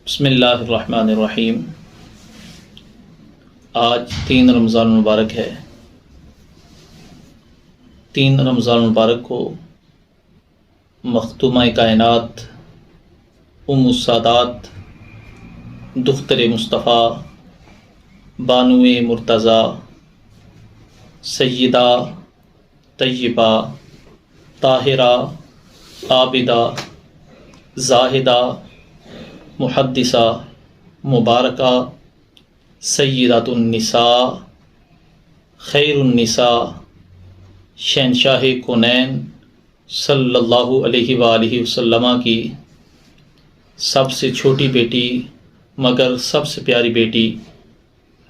بسم اللہ الرحمن الرحیم۔ آج 3 رمضان المبارک ہے۔ 3 رمضان المبارک کو مختومہ کائنات ام السادات دختر مصطفیٰ بانو مرتضیٰ سیدہ طیبہ طاہرہ عابدہ زاہدہ محدثہ مبارکہ سیدۃ النساء خیر النساء شہنشاہ کونین صلی اللہ علیہ وآلہ وسلم کی سب سے چھوٹی بیٹی مگر سب سے پیاری بیٹی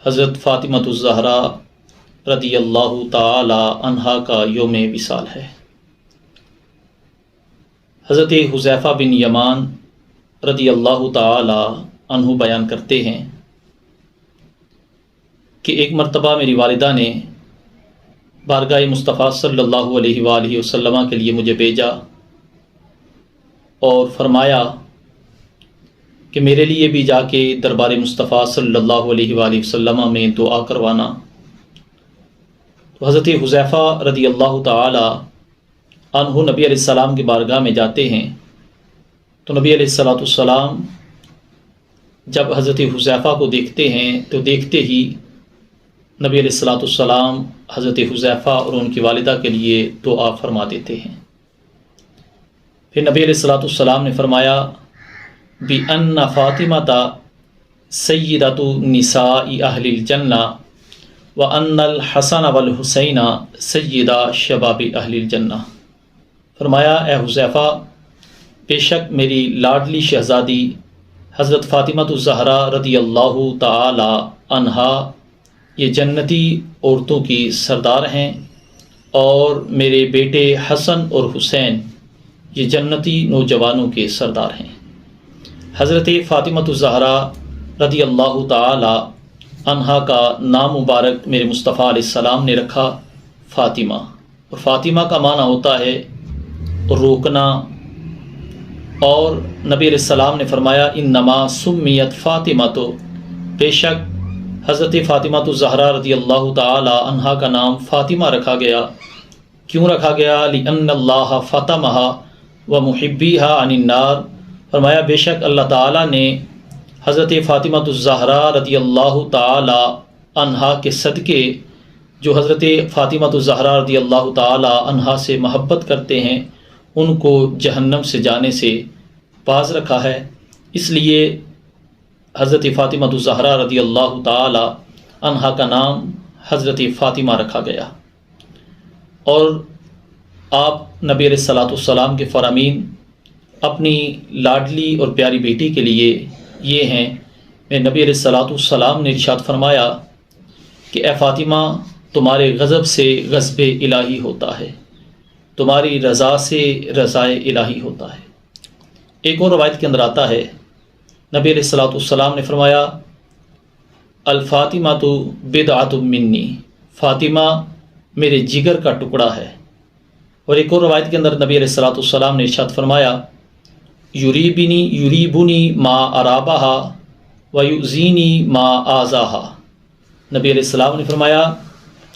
حضرت فاطمہ الزہرا رضی اللہ تعالی عنہا کا یوم وصال ہے۔ حضرت حذیفہ بن یمان رضی اللہ تعالی عنہ بیان کرتے ہیں کہ ایک مرتبہ میری والدہ نے بارگاہ مصطفیٰ صلی اللہ علیہ وآلہ وسلم کے لیے مجھے بھیجا اور فرمایا کہ میرے لیے بھی جا کے دربار مصطفیٰ صلی اللہ علیہ وآلہ وسلم میں دعا کروانا۔ تو حضرت حذیفہ رضی اللہ تعالی عنہ نبی علیہ السلام کی بارگاہ میں جاتے ہیں تو نبی علیہ السلام جب حضرت حذیفہ کو دیکھتے ہیں تو دیکھتے ہی نبی علیہ السلام حضرت حذیفہ اور ان کی والدہ کے لیے دعا فرما دیتے ہیں۔ پھر نبی علیہ السلام نے فرمایا بِأَنَّ فاطمة سیدۃ نساء اہل الجنہ وَأَنَّ الحسن والحسین سیدہ شباب اہل الجنہ۔ فرمایا اے حذیفہ، بے شک میری لاڈلی شہزادی حضرت فاطمہ الزہرا رضی اللہ تعالی عنہا یہ جنتی عورتوں کی سردار ہیں، اور میرے بیٹے حسن اور حسین یہ جنتی نوجوانوں کے سردار ہیں۔ حضرت فاطمہ الزہرا رضی اللہ تعالی عنہا کا نام مبارک میرے مصطفیٰ علیہ السلام نے رکھا فاطمہ، اور فاطمہ کا معنی ہوتا ہے روکنا، اور نبی علیہ السلام نے فرمایا انما سمیت فاطمہ، تو بے شک حضرت فاطمہ الزہرا رضی اللہ تعالی عنہا کا نام فاطمہ رکھا گیا۔ کیوں رکھا گیا؟ لأن اللہ فاطمها ومحبیها عن النار۔ فرمایا بے شک اللہ تعالی نے حضرت فاطمہ الزہرا رضی اللہ تعالی عنہا کے صدقے جو حضرت فاطمہ الزہرا رضی اللہ تعالی عنہا سے محبت کرتے ہیں ان کو جہنم سے جانے سے باز رکھا ہے، اس لیے حضرت فاطمہ الزہرا رضی اللہ تعالی عنہا کا نام حضرت فاطمہ رکھا گیا۔ اور آپ نبی علیہ السلام کے فرامین اپنی لاڈلی اور پیاری بیٹی کے لیے یہ ہیں۔ میں نبی علیہ السلام نے ارشاد فرمایا کہ اے فاطمہ، تمہارے غضب سے غضب الہی ہوتا ہے، تمہاری رضا سے رضائے الہی ہوتا ہے۔ ایک اور روایت کے اندر آتا ہے نبی علیہ السلام نے فرمایا الفاطمہ تو بدعۃ منی، فاطمہ میرے جگر کا ٹکڑا ہے۔ اور ایک اور روایت کے اندر نبی علیہ السلام نے ارشاد فرمایا یریبنی ما ارابہا ویؤذینی ما آذاہا۔ نبی علیہ السلام نے فرمایا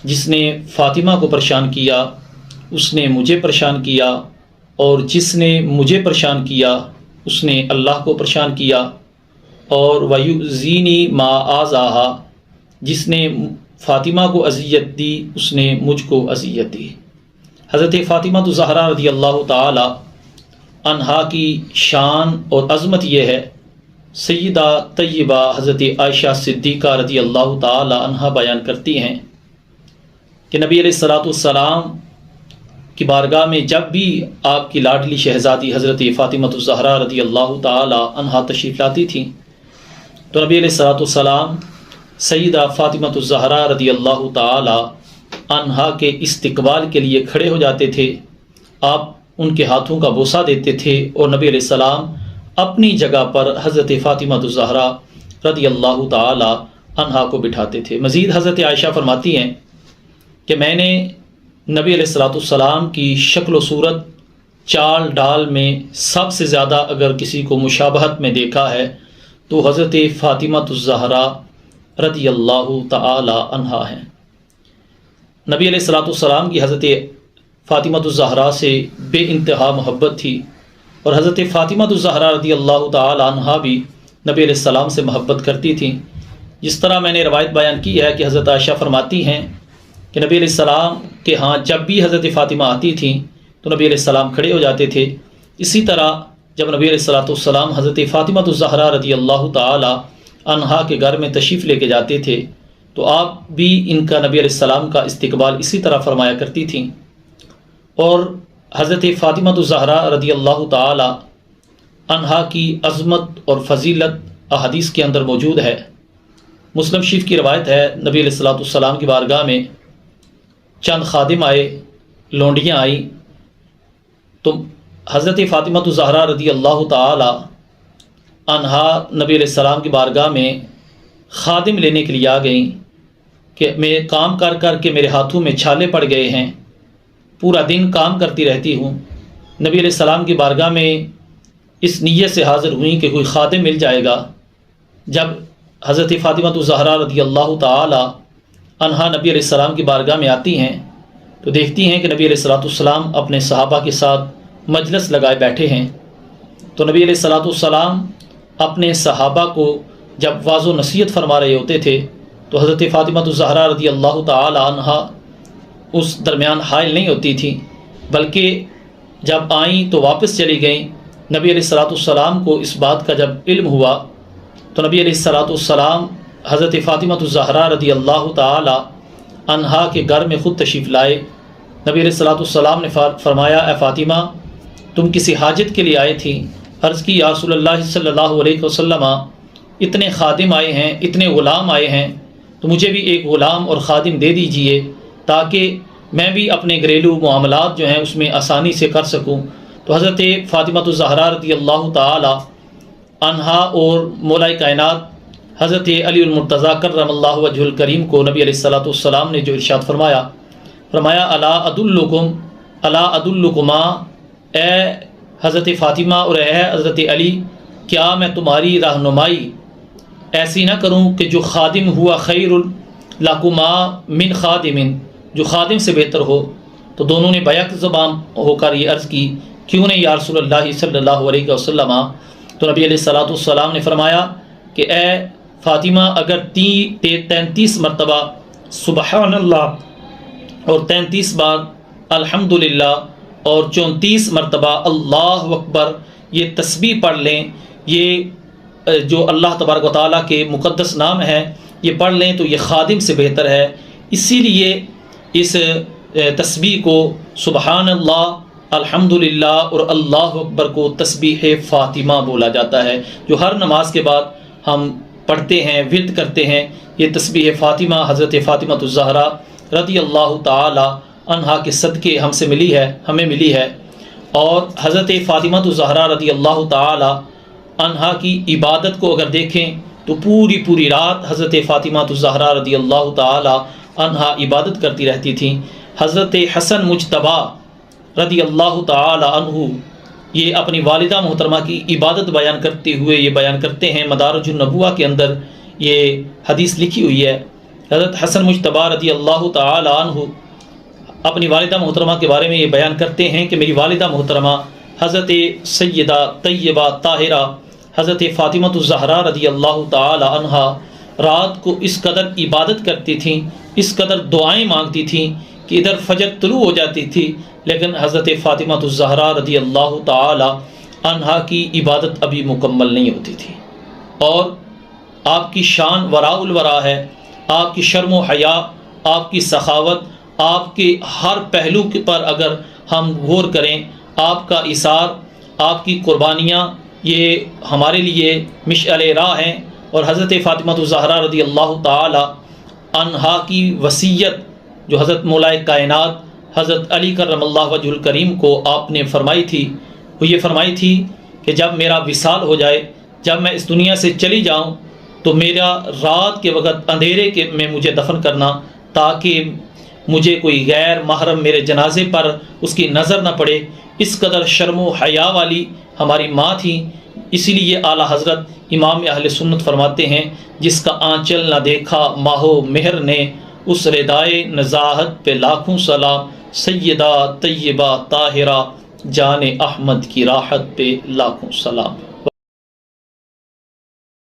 جس نے فاطمہ کو پریشان کیا اس نے مجھے پریشان کیا، اور جس نے مجھے پریشان کیا اس نے اللہ کو پریشان کیا، اور وَيُؤْذِينِي مَا آذَاهَا، جس نے فاطمہ کو اذیت دی اس نے مجھ کو اذیت دی۔ حضرت فاطمہ الزہرا رضی اللہ تعالی عنہا کی شان اور عظمت یہ ہے، سیدہ طیبہ حضرت عائشہ صدیقہ رضی اللہ تعالی عنہا بیان کرتی ہیں کہ نبی علیہ السلام کی بارگاہ میں جب بھی آپ کی لاڈلی شہزادی حضرت فاطمہ الزہرا رضی اللہ تعالی عنہا تشریف لاتی تھیں تو نبی علیہ السلام سیدہ فاطمہ الزہرا رضی اللہ تعالی عنہا کے استقبال کے لیے کھڑے ہو جاتے تھے، آپ ان کے ہاتھوں کا بوسہ دیتے تھے، اور نبی علیہ السلام اپنی جگہ پر حضرت فاطمہ الزہرا رضی اللہ تعالی عنہا کو بٹھاتے تھے۔ مزید حضرت عائشہ فرماتی ہیں کہ میں نے نبی علیہ السلام کی شکل و صورت چال ڈال میں سب سے زیادہ اگر کسی کو مشابہت میں دیکھا ہے تو حضرت فاطمہ الزہرا رضی اللہ تعالی عنہا ہیں۔ نبی علیہ الصلوۃ والسلام کی حضرت فاطمہ الزہرا سے بے انتہا محبت تھی، اور حضرت فاطمہ الزہرا رضی اللہ تعالی عنہا بھی نبی علیہ السلام سے محبت کرتی تھیں۔ جس طرح میں نے روایت بیان کی ہے کہ حضرت عائشہ فرماتی ہیں کہ نبی علیہ السلام کے ہاں جب بھی حضرت فاطمہ آتی تھیں تو نبی علیہ السلام کھڑے ہو جاتے تھے۔ اسی طرح جب نبی علیہ الصلوۃ والسلام حضرت فاطمہ الزہرا رضی اللہ تعالی عنہا کے گھر میں تشریف لے کے جاتے تھے تو آپ بھی ان کا نبی علیہ السلام کا استقبال اسی طرح فرمایا کرتی تھیں۔ اور حضرت فاطمہ الزہرا رضی اللہ تعالی عنہا کی عظمت اور فضیلت احادیث کے اندر موجود ہے۔ مسلم شریف کی روایت ہے، نبی علیہ الصلوۃ والسلام کی بارگاہ میں چند خادم آئے، لونڈیاں آئیں، تو حضرت فاطمہ الزہرا رضی اللہ تعالی عنہا نبی علیہ السلام کی بارگاہ میں خادم لینے کے لیے آ گئیں کہ میں کام کر کر کے میرے ہاتھوں میں چھالے پڑ گئے ہیں، پورا دن کام کرتی رہتی ہوں۔ نبی علیہ السلام کی بارگاہ میں اس نیت سے حاضر ہوئیں کہ کوئی خادم مل جائے گا۔ جب حضرت فاطمہ الزہرا رضی اللہ تعالی عنہا نبی علیہ السلام کی بارگاہ میں آتی ہیں تو دیکھتی ہیں کہ نبی علیہ الصلوۃ والسلام اپنے صحابہ کے ساتھ مجلس لگائے بیٹھے ہیں۔ تو نبی علیہ الصلوۃ والسلام اپنے صحابہ کو جب واعظ و نصیحت فرما رہے ہوتے تھے تو حضرت فاطمہ الزہرا رضی اللہ تعالی عنہا اس درمیان حائل نہیں ہوتی تھی، بلکہ جب آئیں تو واپس چلی گئیں۔ نبی علیہ الصلوۃ والسلام کو اس بات کا جب علم ہوا تو نبی علیہ الصلوۃ والسلام حضرت فاطمہ الزہرا رضی اللہ تعالی عنہا کے گھر میں خود تشریف لائے۔ نبی علیہ الصلوۃ والسلام نے فرمایا، اے فاطمہ تم کسی حاجت کے لیے آئے تھی؟ عرض کی، یا رسول اللہ صلی اللہ علیہ وسلم اتنے خادم آئے ہیں، اتنے غلام آئے ہیں، تو مجھے بھی ایک غلام اور خادم دے دیجئے تاکہ میں بھی اپنے گھریلو معاملات جو ہیں اس میں آسانی سے کر سکوں۔ تو حضرت فاطمہ الزہرا رضی اللہ تعالی عنہا اور مولا کائنات حضرت علی المرتضیٰ کرم اللہ وجہ الکریم کو نبی علیہ الصلوۃ والسلام نے جو ارشاد فرمایا الا ادلکما، اے حضرت فاطمہ اور اے حضرت علی، کیا میں تمہاری رہنمائی ایسی نہ کروں کہ جو خادم ہوا خیر لکما من خادم، جو خادم سے بہتر ہو؟ تو دونوں نے بیک زبان ہو کر یہ عرض کی، کیوں نہیں یا رسول اللہ صلی اللہ علیہ وسلم؟ تو نبی علیہ الصلوۃ والسلام نے فرمایا کہ اے فاطمہ، اگر 33 مرتبہ سبحان اللہ اور 33 بار الحمدللہ اور 34 مرتبہ اللہ اکبر یہ تسبیح پڑھ لیں، یہ جو اللہ تبارک و تعالیٰ کے مقدس نام ہے یہ پڑھ لیں تو یہ خادم سے بہتر ہے۔ اسی لیے اس تسبیح کو سبحان اللہ، الحمدللہ اور اللہ اکبر کو تسبیح فاطمہ بولا جاتا ہے، جو ہر نماز کے بعد ہم پڑھتے ہیں، ورد کرتے ہیں۔ یہ تسبیح فاطمہ حضرت فاطمہ الزہرا رضی اللہ تعالی عنہا کے صدقے ہمیں ملی ہے۔ اور حضرت فاطمہ الزہرا رضی اللہ تعالی عنہا کی عبادت کو اگر دیکھیں تو پوری رات حضرت فاطمہ الزہرا رضی اللہ تعالی عنہا عبادت کرتی رہتی تھیں۔ حضرت حسن مجتبی رضی اللہ تعالی عنہ یہ اپنی والدہ محترمہ کی عبادت بیان کرتے ہوئے یہ بیان کرتے ہیں، مدارج النبوہ کے اندر یہ حدیث لکھی ہوئی ہے۔ حضرت حسن مجتبی رضی اللہ تعالی عنہ اپنی والدہ محترمہ کے بارے میں یہ بیان کرتے ہیں کہ میری والدہ محترمہ حضرت سیدہ طیبہ طاہرہ حضرت فاطمہ الزہرا رضی اللہ تعالی عنہا رات کو اس قدر عبادت کرتی تھیں، اس قدر دعائیں مانگتی تھیں کہ ادھر فجر طلوع ہو جاتی تھی لیکن حضرت فاطمہ الزہرا رضی اللہ تعالی عنہا کی عبادت ابھی مکمل نہیں ہوتی تھی۔ اور آپ کی شان وراء الورا ہے، آپ کی شرم و حیا، آپ کی سخاوت، آپ کے ہر پہلو پر اگر ہم غور کریں، آپ کا ایثار، آپ کی قربانیاں، یہ ہمارے لیے مشعل راہ ہیں۔ اور حضرت فاطمہ الزہرا رضی اللہ تعالی عنہا کی وصیت جو حضرت مولا کائنات حضرت علی کرم اللہ وجہ الکریم کو آپ نے فرمائی تھی، وہ یہ فرمائی تھی کہ جب میرا وصال ہو جائے، جب میں اس دنیا سے چلی جاؤں تو میرا رات کے وقت اندھیرے میں مجھے دفن کرنا، تاکہ مجھے کوئی غیر محرم میرے جنازے پر اس کی نظر نہ پڑے۔ اس قدر شرم و حیا والی ہماری ماں تھی، اسی لیے اعلیٰ حضرت امام اہل سنت فرماتے ہیں جس کا آنچل نہ دیکھا ماہ و مہر نے، اس ردائے نزاہت پہ لاکھوں سلام، سیدہ طیبہ طاہرہ جان احمد کی راحت پہ لاکھوں سلام۔